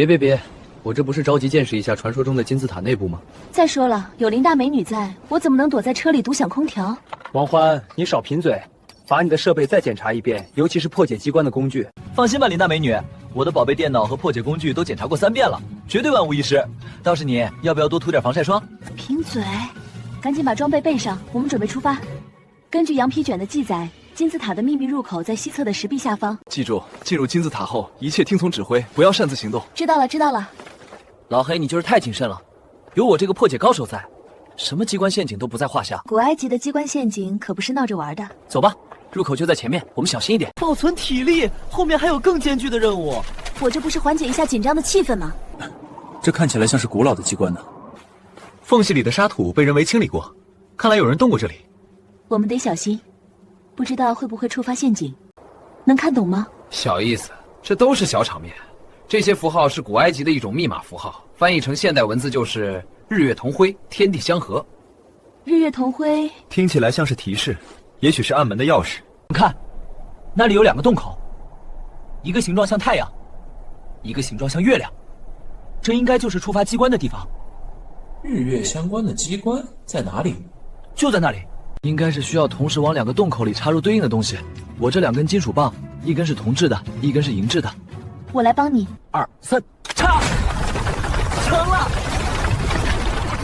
别，我这不是着急见识一下传说中的金字塔内部吗？再说了，有林大美女在，我怎么能躲在车里独享空调？王欢，你少贫嘴，把你的设备再检查一遍，尤其是破解机关的工具。放心吧，林大美女，我的宝贝电脑和破解工具都检查过3遍了，绝对万无一失。倒是你要不要多涂点防晒霜？贫嘴，赶紧把装备备上，我们准备出发。根据羊皮卷的记载，金字塔的秘密入口在西侧的石壁下方。记住，进入金字塔后，一切听从指挥，不要擅自行动。知道了。老黑，你就是太谨慎了，有我这个破解高手在，什么机关陷阱都不在话下。古埃及的机关陷阱可不是闹着玩的。走吧，入口就在前面，我们小心一点，保存体力，后面还有更艰巨的任务。我这不是缓解一下紧张的气氛吗？这看起来像是古老的机关呢。缝隙里的沙土被人为清理过，看来有人动过这里。我们得小心，不知道会不会触发陷阱。能看懂吗？小意思，这都是小场面。这些符号是古埃及的一种密码符号，翻译成现代文字就是日月同辉，天地相合。日月同辉听起来像是提示，也许是暗门的钥匙。看，那里有2个洞口，一个形状像太阳，一个形状像月亮，这应该就是触发机关的地方。日月相关的机关在哪里？就在那里，应该是需要同时往2个洞口里插入对应的东西。我这2根金属棒，一根是铜制的，一根是银制的。我来帮你。2、3，插！成了！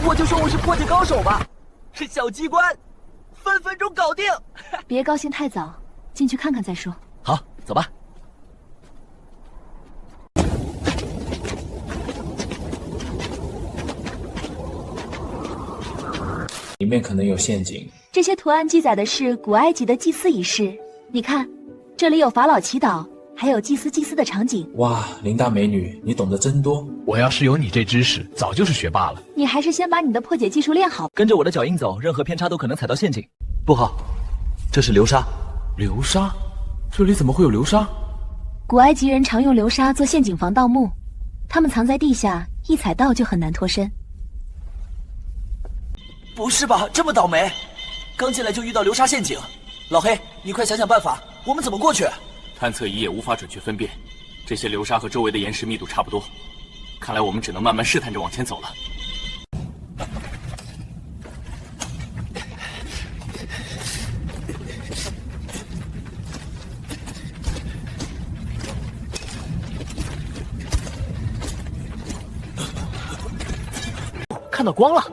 我就说我是破解高手吧，这小机关分分钟搞定。别高兴太早，进去看看再说。好，走吧。里面可能有陷阱。这些图案记载的是古埃及的祭祀仪式，你看，这里有法老祈祷，还有祭司的场景。哇，林大美女，你懂得真多。我要是有你这知识，早就是学霸了。你还是先把你的破解技术练好。跟着我的脚印走，任何偏差都可能踩到陷阱。不好，这是流沙。流沙？这里怎么会有流沙？古埃及人常用流沙做陷阱防盗墓，他们藏在地下，一踩到就很难脱身。不是吧，这么倒霉，刚进来就遇到流沙陷阱。老黑，你快想想办法，我们怎么过去？探测仪也无法准确分辨，这些流沙和周围的岩石密度差不多，看来我们只能慢慢试探着往前走了。看到光了，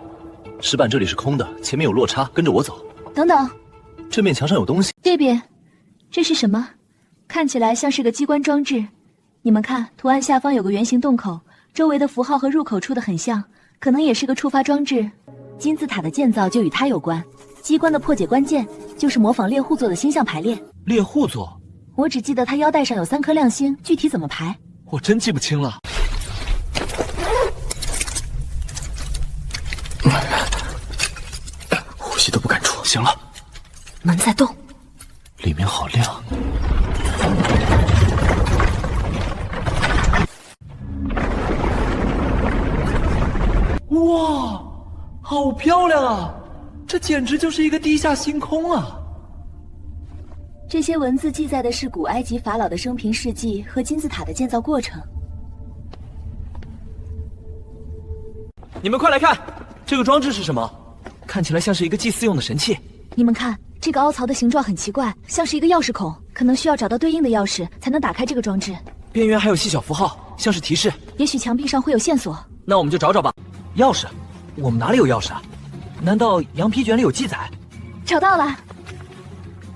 石板这里是空的，前面有落差，跟着我走。等等，这面墙上有东西。这边，这是什么？看起来像是个机关装置。你们看，图案下方有个圆形洞口，周围的符号和入口处的很像，可能也是个触发装置。金字塔的建造就与它有关。机关的破解关键就是模仿猎户座的星象排列。猎户座？我只记得它腰带上有3颗亮星，具体怎么排，我真记不清了。呼吸都不敢出。行了，门在动，里面好亮。哇，好漂亮啊！这简直就是一个地下星空啊！这些文字记载的是古埃及法老的生平事迹和金字塔的建造过程。你们快来看，这个装置是什么？看起来像是一个祭祀用的神器。你们看，这个凹槽的形状很奇怪，像是一个钥匙孔，可能需要找到对应的钥匙才能打开这个装置。边缘还有细小符号，像是提示。也许墙壁上会有线索。那我们就找找吧。钥匙？我们哪里有钥匙啊？难道羊皮卷里有记载？找到了。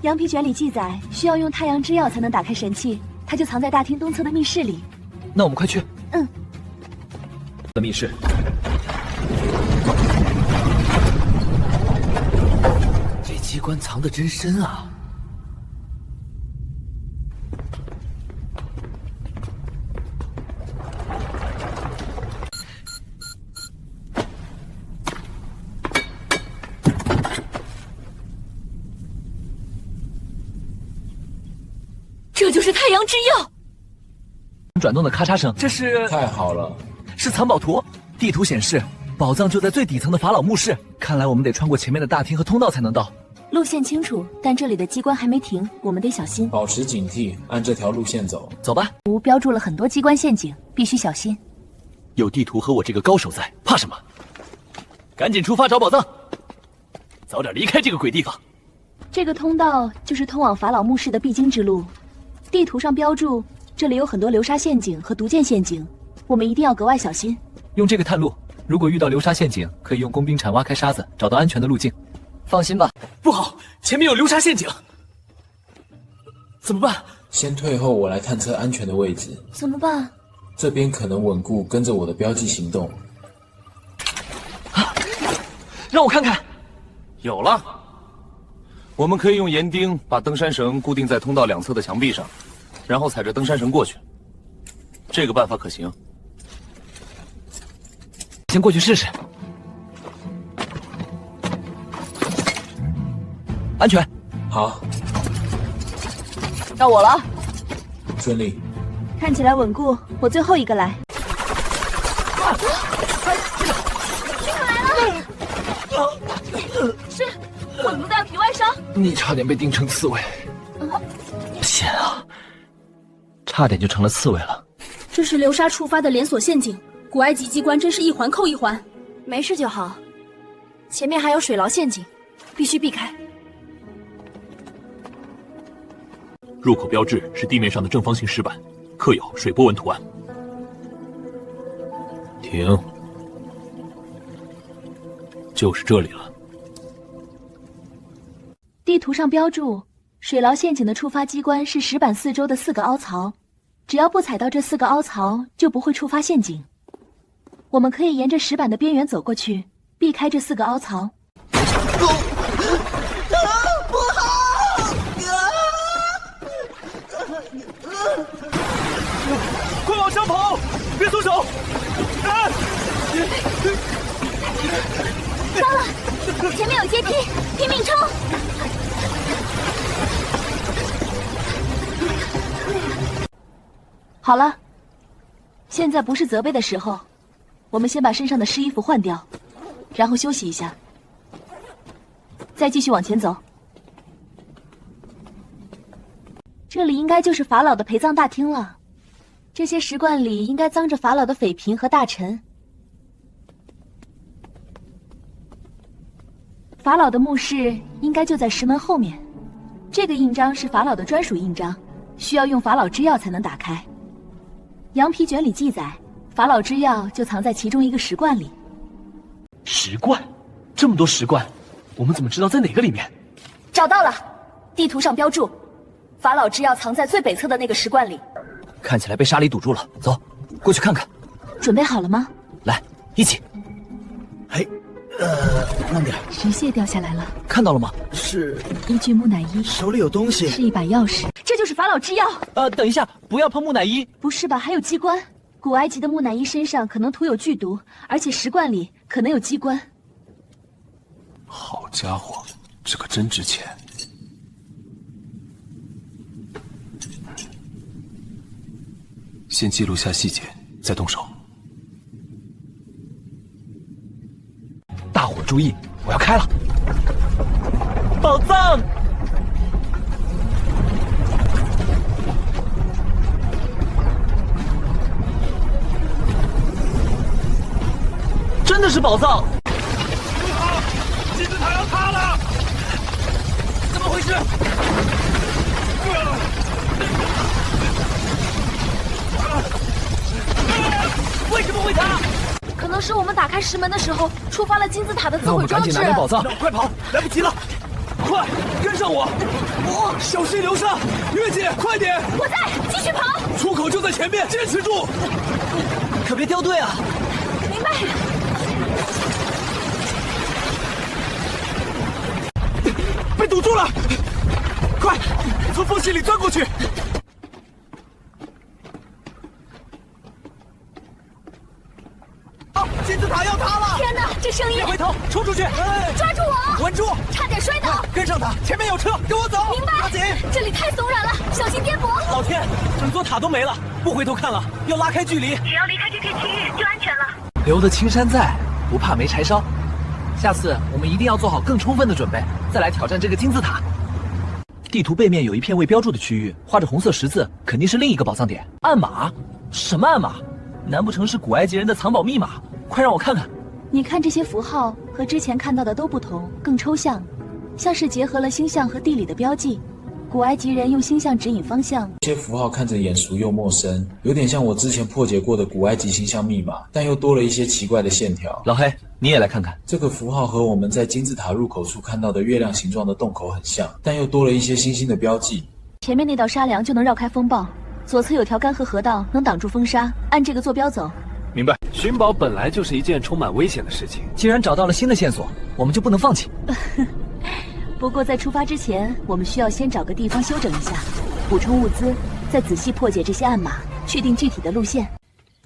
羊皮卷里记载需要用太阳之药才能打开神器，它就藏在大厅东侧的密室里。那我们快去。密室。这机关藏得真深啊！这就是太阳之药。转动的咔嚓声，这是……太好了，是藏宝图。地图显示，宝藏就在最底层的法老墓室。看来我们得穿过前面的大厅和通道才能到。路线清楚，但这里的机关还没停，我们得小心，保持警惕，按这条路线走。走吧。图标注了很多机关陷阱，必须小心。有地图和我这个高手在，怕什么？赶紧出发找宝藏，早点离开这个鬼地方。这个通道就是通往法老墓室的必经之路，地图上标注这里有很多流沙陷阱和毒箭陷阱，我们一定要格外小心。用这个探路，如果遇到流沙陷阱，可以用工兵铲挖开沙子，找到安全的路径。放心吧。不好，前面有流沙陷阱，怎么办？先退后，我来探测安全的位置。怎么办？这边可能稳固，跟着我的标记行动。让我看看，有了。我们可以用岩钉把登山绳固定在通道两侧的墙壁上，然后踩着登山绳过去。这个办法可行。先过去试试。安全。好，到我了，顺利。看起来稳固，我最后一个来。是，我读到皮外伤。你差点被钉成刺猬。险啊！差点就成了刺猬了。这是流沙触发的连锁陷阱，古埃及机关真是一环扣一环。没事就好，前面还有水牢陷阱，必须避开。入口标志是地面上的正方形石板，刻有水波纹图案。停，就是这里了。地图上标注，水牢陷阱的触发机关是石板四周的4个凹槽，只要不踩到这4个凹槽，就不会触发陷阱。我们可以沿着石板的边缘走过去，避开这4个凹槽。快往上跑，别松手！糟了，前面有阶梯，拼命冲！好了，现在不是责备的时候，我们先把身上的湿衣服换掉，然后休息一下，再继续往前走。这里应该就是法老的陪葬大厅了，这些石罐里应该葬着法老的妃嫔和大臣。法老的墓室应该就在石门后面，这个印章是法老的专属印章，需要用法老之钥才能打开。羊皮卷里记载，法老之钥就藏在其中一个石罐里。石罐，这么多石罐，我们怎么知道在哪个里面？找到了，地图上标注，法老之钥藏在最北侧的那个石罐里。看起来被沙里堵住了，走，过去看看。准备好了吗？来，一起。慢点。石屑掉下来了，看到了吗？是一具木乃伊，手里有东西。是一把钥匙，这就是法老之钥。等一下，不要碰木乃伊。不是吧？还有机关？古埃及的木乃伊身上可能涂有剧毒，而且石罐里可能有机关。好家伙，这可真值钱。先记录下细节，再动手。大伙注意，我要开了！宝藏！真的是宝藏！金字塔要塌了！怎么回事？为什么会塌？可能是我们打开石门的时候触发了金字塔的自那我们赶毁装置。紧拿点宝藏，快跑！来不及了！快跟上我！小心流沙！月姐，快点！我在，继续跑！出口就在前面，坚持住！可别掉队啊！明白。被堵住了！快，从缝隙里钻过去！金字塔要塌了！天哪，这声音！别回头，冲出去！抓住我！稳住！差点摔倒！跟上他，前面有车，跟我走！明白。抓紧！这里太松软了，小心颠簸！老天，整座塔都没了，不回头看了，要拉开距离。只要离开这片区域就安全了。留得青山在，不怕没柴烧。下次我们一定要做好更充分的准备，再来挑战这个金字塔。地图背面有一片未标注的区域，画着红色十字，肯定是另一个宝藏点。暗码？什么暗码？难不成是古埃及人的藏宝密码？快让我看看。你看这些符号和之前看到的都不同，更抽象，像是结合了星象和地理的标记。古埃及人用星象指引方向。这些符号看着眼熟又陌生，有点像我之前破解过的古埃及星象密码，但又多了一些奇怪的线条。老黑，你也来看看。这个符号和我们在金字塔入口处看到的月亮形状的洞口很像，但又多了一些星星的标记。前面那道沙梁就能绕开风暴，左侧有条干涸河道能挡住风沙，按这个坐标走。明白。寻宝本来就是一件充满危险的事情，既然找到了新的线索，我们就不能放弃。不过在出发之前，我们需要先找个地方休整一下，补充物资，再仔细破解这些暗码，确定具体的路线。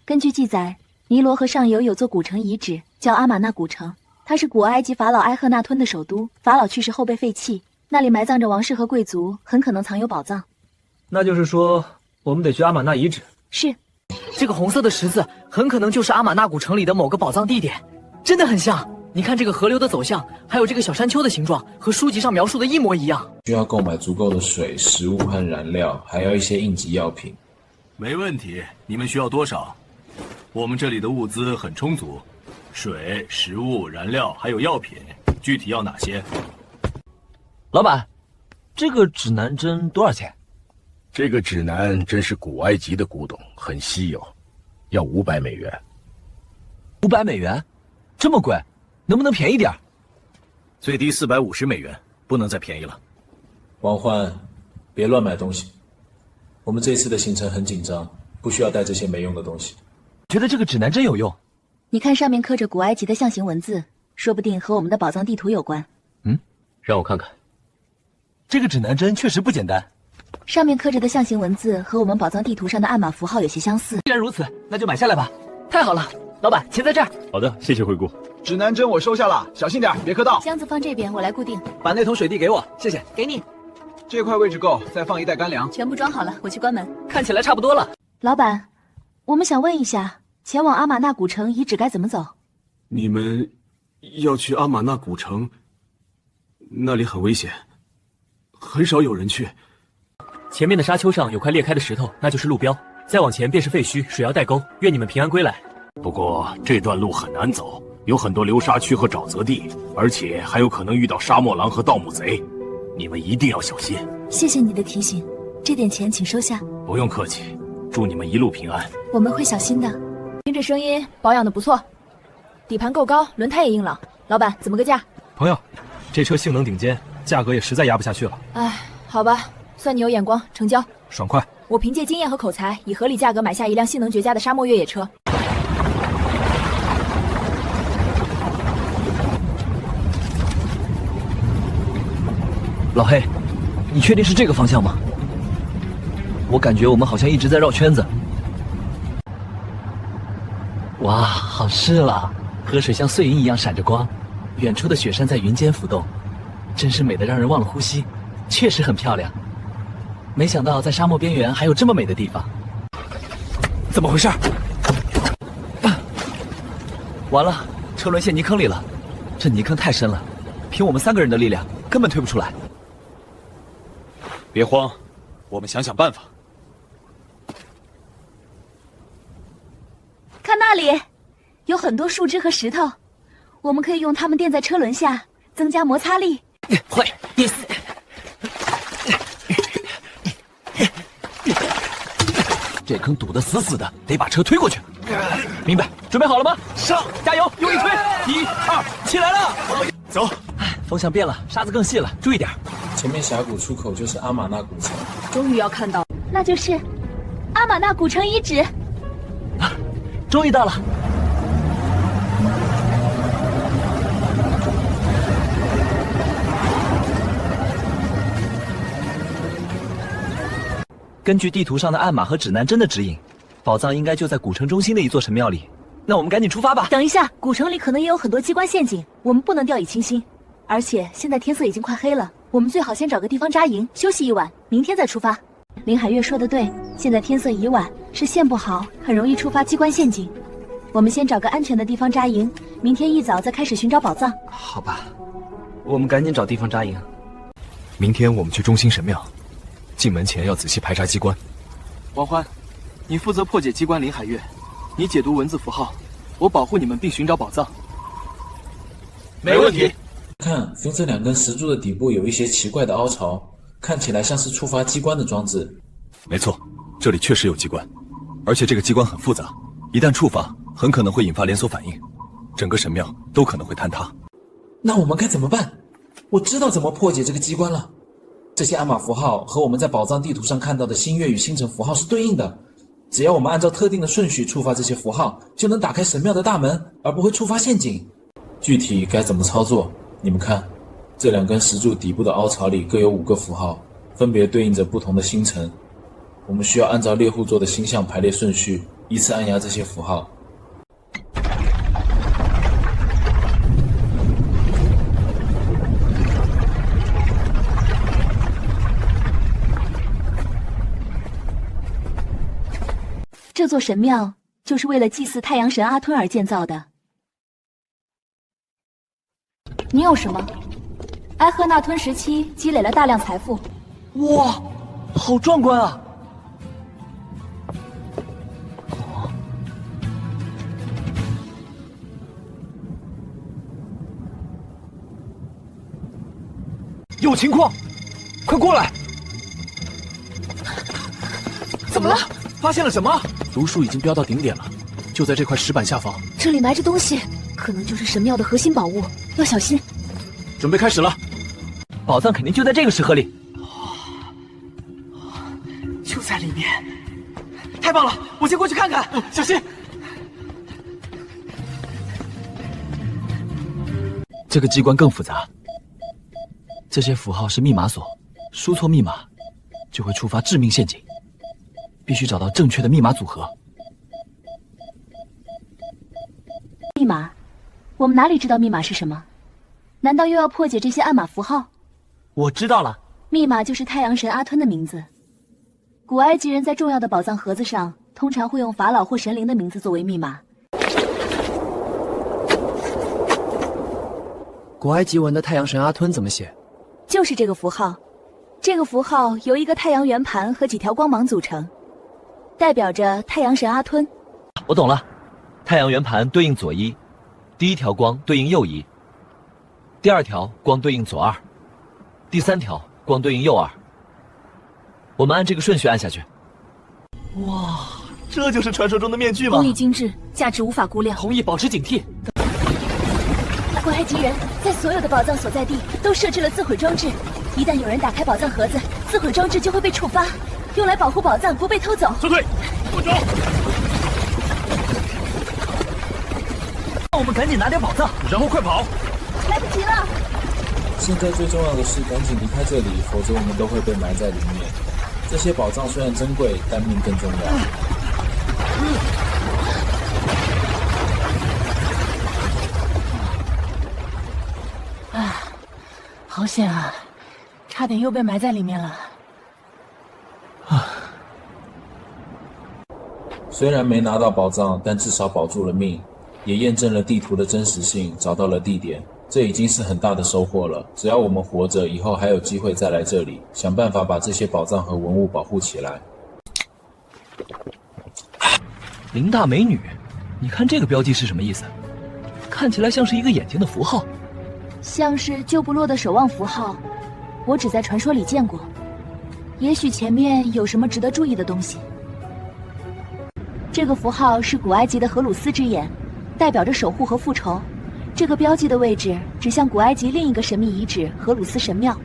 根据记载，尼罗河上游有座古城遗址，叫阿玛纳古城，它是古埃及法老埃赫纳吞的首都。法老去世后被废弃，那里埋葬着王室和贵族，很可能藏有宝藏。那就是说，我们得去阿玛纳遗址。是。这个红色的石子很可能就是阿玛纳古城里的某个宝藏地点，真的很像。你看这个河流的走向，还有这个小山丘的形状，和书籍上描述的一模一样。需要购买足够的水、食物和燃料，还要一些应急药品。没问题，你们需要多少？我们这里的物资很充足，水、食物、燃料还有药品，具体要哪些？老板，这个指南针多少钱？这个指南真是古埃及的古董，很稀有，要500美元。500美元？这么贵？能不能便宜点？最低450美元，不能再便宜了。王焕，别乱买东西。我们这次的行程很紧张，不需要带这些没用的东西。觉得这个指南真有用。你看上面刻着古埃及的象形文字，说不定和我们的宝藏地图有关。让我看看。这个指南针确实不简单。上面刻着的象形文字和我们宝藏地图上的暗码符号有些相似。既然如此，那就买下来吧。太好了，老板，钱在这儿。好的，谢谢惠顾。指南针我收下了，小心点，别磕到。箱子放这边，我来固定。把那桶水递给我，谢谢。给你。这块位置够，再放一袋干粮。全部装好了，我去关门。看起来差不多了。老板，我们想问一下，前往阿玛纳古城遗址该怎么走？你们要去阿玛纳古城，那里很危险，很少有人去。前面的沙丘上有块裂开的石头，那就是路标。再往前便是废墟，水妖代沟。愿你们平安归来。不过这段路很难走，有很多流沙区和沼泽地，而且还有可能遇到沙漠狼和盗墓贼，你们一定要小心。谢谢你的提醒，这点钱请收下。不用客气，祝你们一路平安。我们会小心的。听这声音，保养的不错，底盘够高，轮胎也硬朗。老板，怎么个价？朋友，这车性能顶尖，价格也实在压不下去了。哎，好吧，算你有眼光，成交。爽快。我凭借经验和口才，以合理价格买下一辆性能绝佳的沙漠越野车。老黑，你确定是这个方向吗？我感觉我们好像一直在绕圈子。哇，好湿了，河水像碎银一样闪着光，远处的雪山在云间浮动，真是美得让人忘了呼吸，确实很漂亮。没想到在沙漠边缘还有这么美的地方。怎么回事？完了，车轮陷泥坑里了，这泥坑太深了，凭我们3个人的力量根本推不出来。别慌，我们想想办法。看那里，有很多树枝和石头，我们可以用它们垫在车轮下，增加摩擦力。会，yes。这坑堵得死死的，得把车推过去。明白，准备好了吗？上，加油，用力推！1、2，起来了！走。风向变了，沙子更细了，注意点。前面峡谷出口就是阿玛纳古城，终于要看到，那就是阿玛纳古城遗址。终于到了。根据地图上的暗码和指南针的指引，宝藏应该就在古城中心的一座神庙里。那我们赶紧出发吧。等一下，古城里可能也有很多机关陷阱，我们不能掉以轻心。而且现在天色已经快黑了，我们最好先找个地方扎营，休息一晚，明天再出发。林海月说的对，现在天色已晚，视线不好，很容易触发机关陷阱。我们先找个安全的地方扎营，明天一早再开始寻找宝藏。好吧，我们赶紧找地方扎营。明天我们去中心神庙，进门前要仔细排查机关。王欢，你负责破解机关林海月，你解读文字符号，我保护你们并寻找宝藏。没问题。看，扶着2根石柱的底部有一些奇怪的凹槽，看起来像是触发机关的装置。没错，这里确实有机关，而且这个机关很复杂，一旦触发，很可能会引发连锁反应，整个神庙都可能会坍塌。那我们该怎么办？我知道怎么破解这个机关了。这些暗码符号和我们在宝藏地图上看到的星月与星辰符号是对应的，只要我们按照特定的顺序触发这些符号，就能打开神庙的大门，而不会触发陷阱。具体该怎么操作？你们看，这2根石柱底部的凹槽里各有5个符号，分别对应着不同的星辰。我们需要按照猎户座的星象排列顺序，依次按压这些符号。这座神庙就是为了祭祀太阳神阿吞而建造的。你有什么？埃赫纳吞时期积累了大量财富。哇，好壮观啊！有情况，快过来！怎么了？发现了什么？毒素已经飙到顶点了，就在这块石板下方。这里埋着东西，可能就是神庙的核心宝物，要小心。准备开始了，宝藏肯定就在这个石盒里，就在里面。太棒了，我先过去看看，小心。这个机关更复杂，这些符号是密码锁，输错密码就会触发致命陷阱，必须找到正确的密码组合。密码？我们哪里知道密码是什么？难道又要破解这些暗码符号？我知道了，密码就是太阳神阿吞的名字。古埃及人在重要的宝藏盒子上，通常会用法老或神灵的名字作为密码。古埃及文的太阳神阿吞怎么写？就是这个符号。这个符号由一个太阳圆盘和几条光芒组成，代表着太阳神阿吞。我懂了，太阳圆盘对应左一，第1条光对应右一，第2条光对应左2，第3条光对应右2。我们按这个顺序按下去。哇，这就是传说中的面具吗？工艺精致，价值无法估量。同意保持警惕。古埃及人在所有的宝藏所在地都设置了自毁装置，一旦有人打开宝藏盒子，自毁装置就会被触发，用来保护宝藏不被偷走。撤退，不走！那我们赶紧拿点宝藏，然后快跑！来不及了。现在最重要的是赶紧离开这里，否则我们都会被埋在里面。这些宝藏虽然珍贵，但命更重要。好险啊，差点又被埋在里面了。虽然没拿到宝藏，但至少保住了命，也验证了地图的真实性，找到了地点。这已经是很大的收获了。只要我们活着，以后还有机会再来这里，想办法把这些宝藏和文物保护起来。林大美女，你看这个标记是什么意思？看起来像是一个眼睛的符号，像是救不落的守望符号，我只在传说里见过。也许前面有什么值得注意的东西。这个符号是古埃及的荷鲁斯之眼，代表着守护和复仇。这个标记的位置指向古埃及另一个神秘遗址荷鲁斯神庙，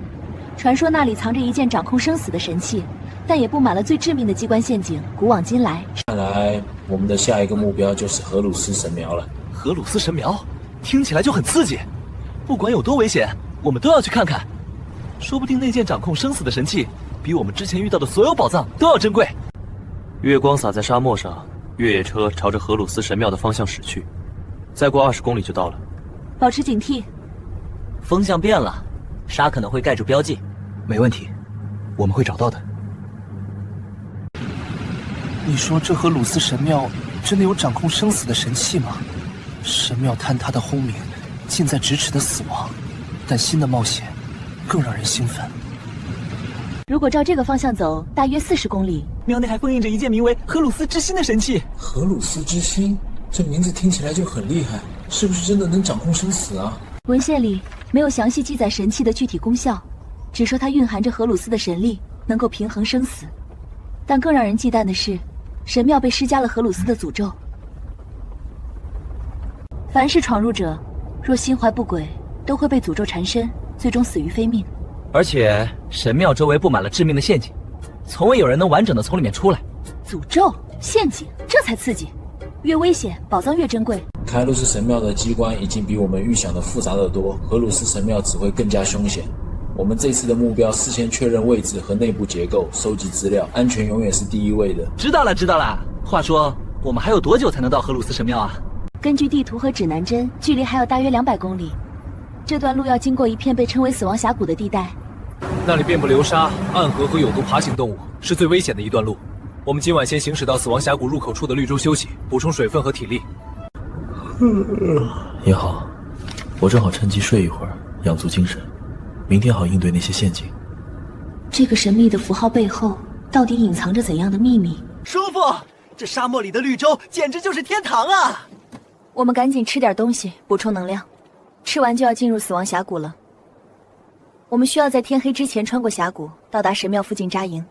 传说那里藏着一件掌控生死的神器，但也布满了最致命的机关陷阱，古往今来。看来我们的下一个目标就是荷鲁斯神庙了。荷鲁斯神庙听起来就很刺激，不管有多危险，我们都要去看看。说不定那件掌控生死的神器，比我们之前遇到的所有宝藏都要珍贵。月光洒在沙漠上，越野车朝着荷鲁斯神庙的方向驶去，再过20公里就到了。保持警惕。风向变了，沙可能会盖住标记。没问题，我们会找到的。你说这荷鲁斯神庙真的有掌控生死的神器吗？神庙坍塌的轰鸣，近在咫尺的死亡，但新的冒险更让人兴奋。如果照这个方向走，大约40公里。庙内还封印着一件名为荷鲁斯之心的神器。荷鲁斯之心，这名字听起来就很厉害，是不是真的能掌控生死啊？文献里没有详细记载神器的具体功效，只说它蕴含着荷鲁斯的神力，能够平衡生死。但更让人忌惮的是，神庙被施加了荷鲁斯的诅咒。凡是闯入者，若心怀不轨，都会被诅咒缠身，最终死于非命。而且神庙周围布满了致命的陷阱，从未有人能完整的从里面出来。诅咒、陷阱，这才刺激。越危险，宝藏越珍贵。凯鲁斯神庙的机关已经比我们预想的复杂得多，荷鲁斯神庙只会更加凶险。我们这次的目标事先确认位置和内部结构，收集资料，安全永远是第一位的。知道了，知道了。话说，我们还有多久才能到荷鲁斯神庙啊？根据地图和指南针，距离还有大约200公里。这段路要经过一片被称为死亡峡谷的地带，那里遍布流沙、暗河和有毒爬行动物，是最危险的一段路。我们今晚先行驶到死亡峡谷入口处的绿洲休息，补充水分和体力。也好，我正好趁机睡一会儿，养足精神，明天好应对那些陷阱。这个神秘的符号背后，到底隐藏着怎样的秘密？叔父，这沙漠里的绿洲简直就是天堂啊！我们赶紧吃点东西，补充能量。吃完就要进入死亡峡谷了。我们需要在天黑之前穿过峡谷，到达神庙附近扎营。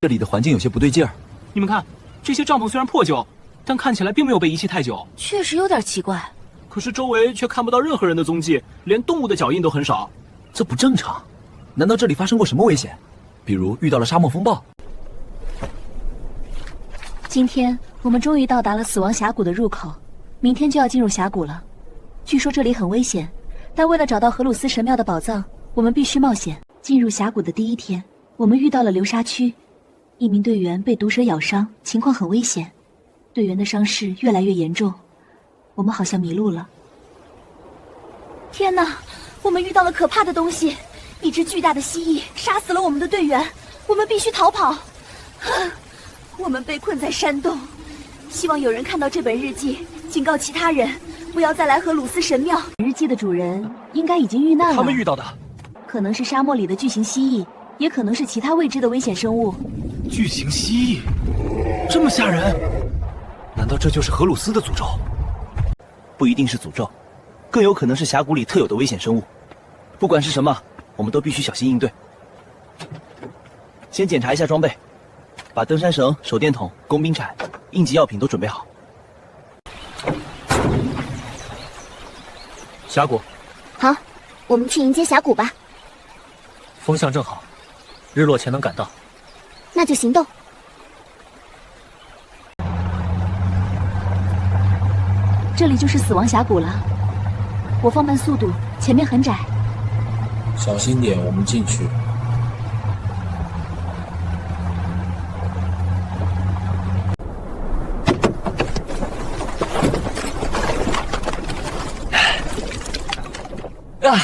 这里的环境有些不对劲儿。你们看，这些帐篷虽然破旧，但看起来并没有被遗弃太久。确实有点奇怪。可是周围却看不到任何人的踪迹，连动物的脚印都很少。这不正常。难道这里发生过什么危险？比如遇到了沙漠风暴？今天我们终于到达了死亡峡谷的入口，明天就要进入峡谷了。据说这里很危险，但为了找到荷鲁斯神庙的宝藏，我们必须冒险。进入峡谷的第一天，我们遇到了流沙区，一名队员被毒蛇咬伤，情况很危险。队员的伤势越来越严重，我们好像迷路了。天哪，我们遇到了可怕的东西，一只巨大的蜥蜴杀死了我们的队员，我们必须逃跑。我们被困在山洞，希望有人看到这本日记，警告其他人不要再来荷鲁斯神庙。日记的主人应该已经遇难了。他们遇到的可能是沙漠里的巨型蜥蜴，也可能是其他未知的危险生物。巨型蜥蜴，这么吓人？难道这就是荷鲁斯的诅咒？不一定是诅咒，更有可能是峡谷里特有的危险生物。不管是什么，我们都必须小心应对。先检查一下装备，把登山绳、手电筒、工兵铲、应急药品都准备好。峡谷，好，我们去迎接峡谷吧。风向正好，日落前能赶到。那就行动。这里就是死亡峡谷了，我放慢速度，前面很窄。小心点，我们进去。啊，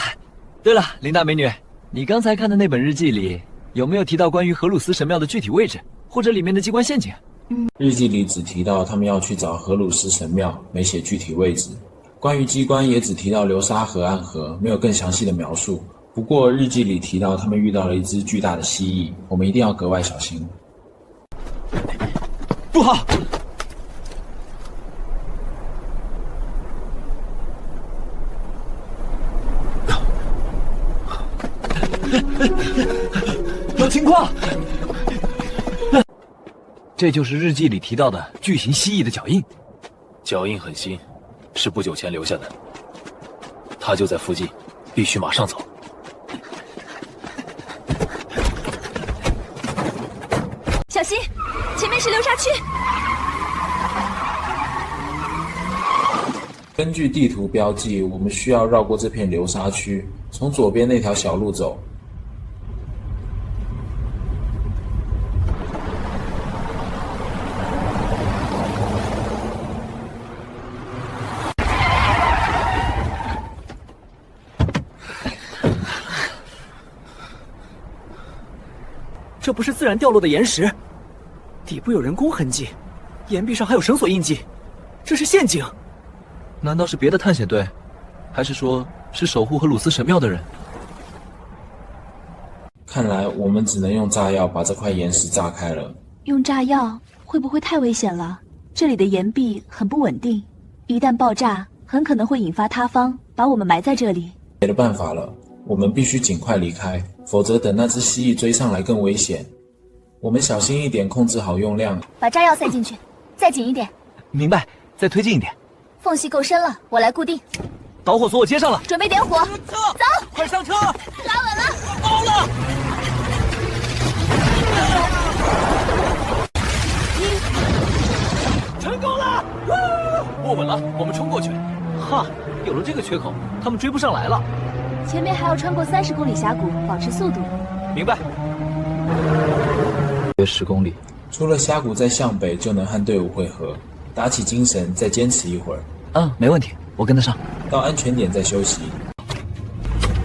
对了，林大美女，你刚才看的那本日记里有没有提到关于荷鲁斯神庙的具体位置，或者里面的机关陷阱？日记里只提到他们要去找荷鲁斯神庙，没写具体位置。关于机关也只提到流沙河、暗河，没有更详细的描述。不过日记里提到他们遇到了一只巨大的蜥蜴，我们一定要格外小心。不好！有情况！这就是日记里提到的巨型蜥蜴的脚印。脚印很新，是不久前留下的。它就在附近，必须马上走。小心，前面是流沙区。根据地图标记，我们需要绕过这片流沙区，从左边那条小路走。这不是自然掉落的岩石，底部有人工痕迹，岩壁上还有绳索印记，这是陷阱。难道是别的探险队，还是说是守护荷鲁斯神庙的人？看来我们只能用炸药把这块岩石炸开了。用炸药会不会太危险了？这里的岩壁很不稳定，一旦爆炸，很可能会引发塌方，把我们埋在这里。别的办法了，我们必须尽快离开，否则等那只蜥蜴追上来更危险。我们小心一点，控制好用量。把炸药塞进去，再紧一点。明白，再推进一点。缝隙够深了，我来固定。导火索我接上了，准备点火。走，快上车！拉稳了，到了。成功了！握稳了，我们冲过去。哈，有了这个缺口，他们追不上来了。前面还要穿过30公里峡谷，保持速度。明白。约10公里，出了峡谷再向北就能和队伍会合。打起精神，再坚持一会儿。没问题，我跟得上。到安全点再休息。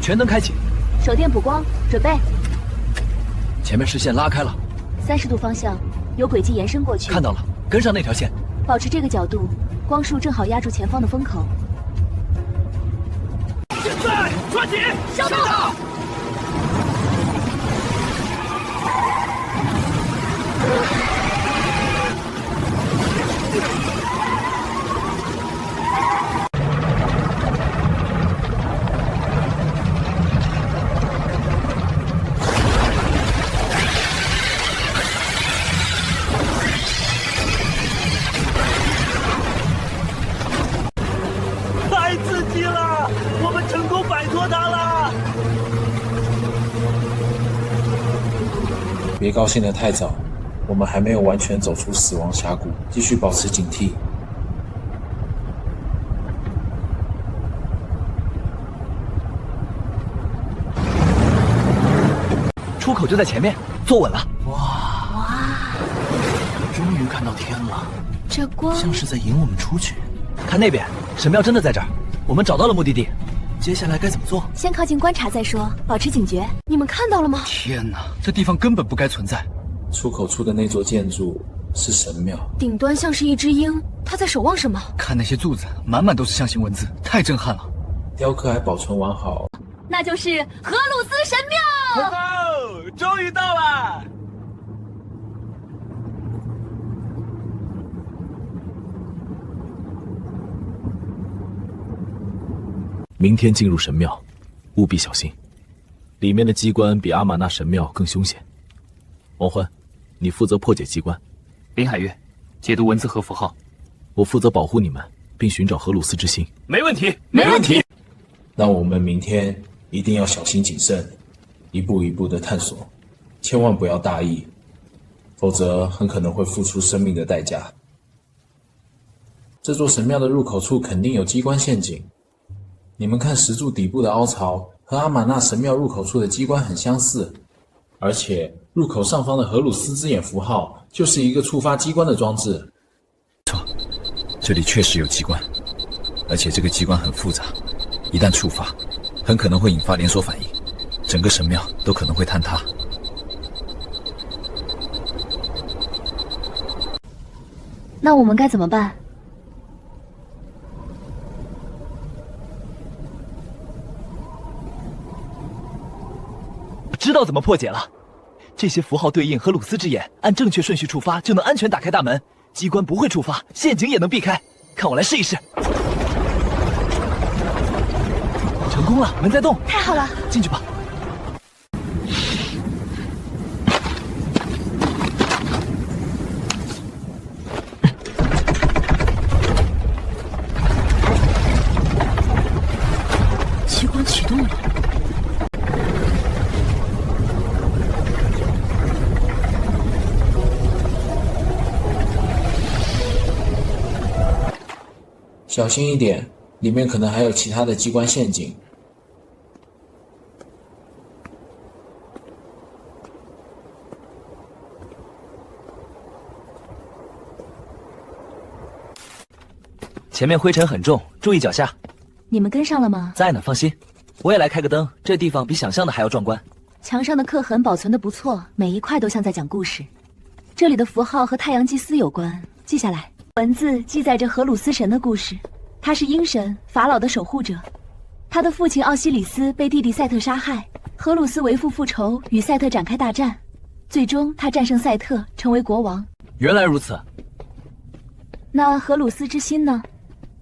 全灯开启，手电补光，准备。前面视线拉开了，30度方向，有轨迹延伸过去。看到了，跟上那条线。保持这个角度，光束正好压住前方的风口。现在抓紧，收到。太刺激了，我们成功摆脱它了。别高兴得太早，我们还没有完全走出死亡峡谷，继续保持警惕。出口就在前面，坐稳了。哇！终于看到天了，这光像是在引我们出去。看那边，神庙真的在这儿，我们找到了目的地。接下来该怎么做？先靠近观察再说，保持警觉。你们看到了吗？天哪，这地方根本不该存在。出口处的那座建筑是神庙，顶端像是一只鹰，它在守望什么？看那些柱子，满满都是象形文字，太震撼了。雕刻还保存完好，那就是荷鲁斯神庙。终于到了。明天进入神庙，务必小心，里面的机关比阿玛纳神庙更凶险。王欢，你负责破解机关。林海月，解读文字和符号。我负责保护你们，并寻找荷鲁斯之心。没问题，没问题。那我们明天一定要小心谨慎，一步一步的探索，千万不要大意，否则很可能会付出生命的代价。这座神庙的入口处肯定有机关陷阱。你们看石柱底部的凹槽和阿玛纳神庙入口处的机关很相似，而且入口上方的荷鲁斯之眼符号就是一个触发机关的装置。错，这里确实有机关，而且这个机关很复杂，一旦触发，很可能会引发连锁反应，整个神庙都可能会坍塌。那我们该怎么办？知道怎么破解了，这些符号对应荷鲁斯之眼，按正确顺序触发就能安全打开大门，机关不会触发，陷阱也能避开。看我来试一试。成功了，门在动。太好了，进去吧。机关启动了。小心一点，里面可能还有其他的机关陷阱。前面灰尘很重，注意脚下。你们跟上了吗？在呢，放心。我也来开个灯，这地方比想象的还要壮观。墙上的刻痕保存得不错，每一块都像在讲故事。这里的符号和太阳祭司有关，记下来。文字记载着荷鲁斯神的故事，他是鹰神法老的守护者，他的父亲奥西里斯被弟弟赛特杀害，荷鲁斯为父复仇，与赛特展开大战，最终他战胜赛特，成为国王。原来如此。那荷鲁斯之心呢？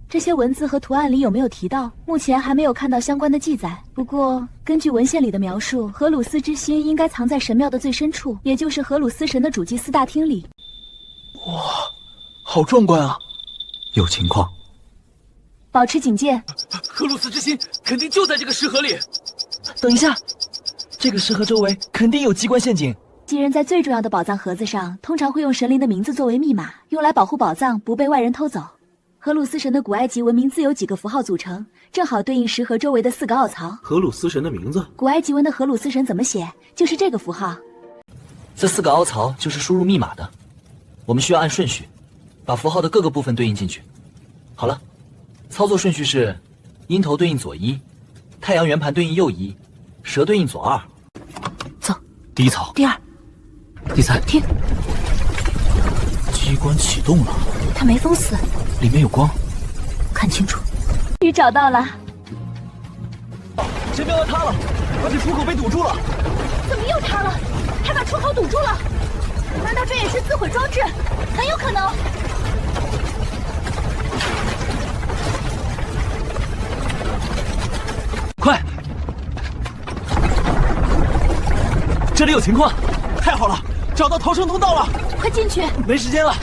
这些文字和图案里有没有提到？目前还没有看到相关的记载。不过，根据文献里的描述，荷鲁斯之心应该藏在神庙的最深处，也就是荷鲁斯神的主祭司大厅里。哇，好壮观啊！有情况，保持警戒。荷鲁斯之心肯定就在这个石盒里。等一下，这个石盒周围肯定有机关陷阱。机人在最重要的宝藏盒子上，通常会用神灵的名字作为密码，用来保护宝藏不被外人偷走。荷鲁斯神的古埃及文明自由几个符号组成，正好对应石盒周围的4个凹槽。荷鲁斯神的名字？古埃及文的荷鲁斯神怎么写？就是这个符号。这4个凹槽就是输入密码的，我们需要按顺序，把符号的各个部分对应进去。好了，操作顺序是：鹰头对应左1，太阳圆盘对应右1，蛇对应左2。走，第1槽，第2，第3。停！机关启动了，它没封死，里面有光，看清楚。终于找到了。神庙要塌了，而且出口被堵住了。怎么又塌了？还把出口堵住了？难道这也是自毁装置？很有可能。快！这里有情况！太好了，找到逃生通道了！快进去！没时间了。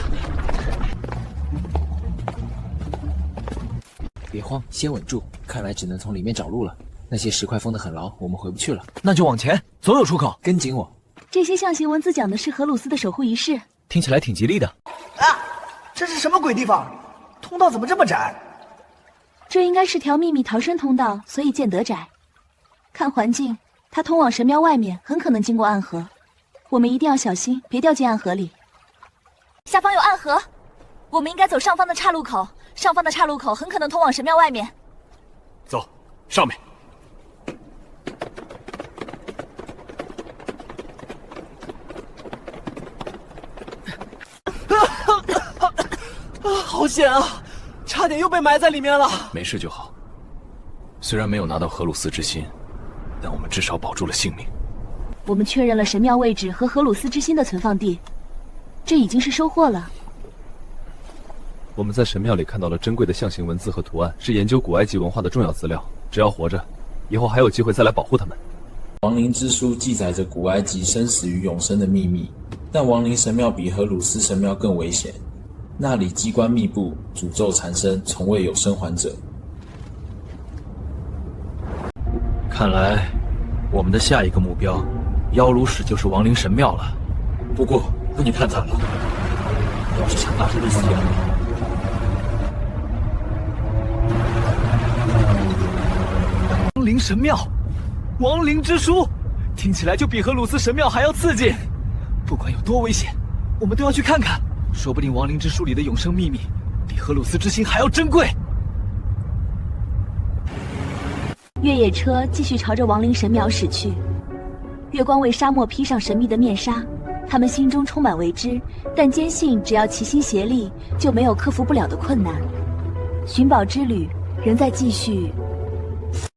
别慌，先稳住。看来只能从里面找路了。那些石块封得很牢，我们回不去了。那就往前，总有出口。跟紧我。这些象形文字讲的是荷鲁斯的守护仪式，听起来挺吉利的。啊，这是什么鬼地方？通道怎么这么窄？这应该是条秘密逃生通道，所以见得窄。看环境，它通往神庙外面，很可能经过暗河。我们一定要小心，别掉进暗河里。下方有暗河，我们应该走上方的岔路口。上方的岔路口很可能通往神庙外面。走，上面。好险啊！差点又被埋在里面了。没事就好。虽然没有拿到荷鲁斯之心，但我们至少保住了性命。我们确认了神庙位置和荷鲁斯之心的存放地，这已经是收获了。我们在神庙里看到了珍贵的象形文字和图案，是研究古埃及文化的重要资料。只要活着，以后还有机会再来保护他们。亡灵之书记载着古埃及生死与永生的秘密，但亡灵神庙比荷鲁斯神庙更危险，那里机关密布，诅咒缠身，从未有生还者。看来，我们的下一个目标，妖炉石就是亡灵神庙了。不过，你太惨了，要是想打这一死呀！亡灵神庙，亡灵之书，听起来就比荷鲁斯神庙还要刺激。不管有多危险，我们都要去看看。说不定亡灵之书里的永生秘密，比荷鲁斯之心还要珍贵。越野车继续朝着亡灵神庙驶去。月光为沙漠披上神秘的面纱，他们心中充满未知，但坚信只要齐心协力，就没有克服不了的困难。寻宝之旅仍在继续。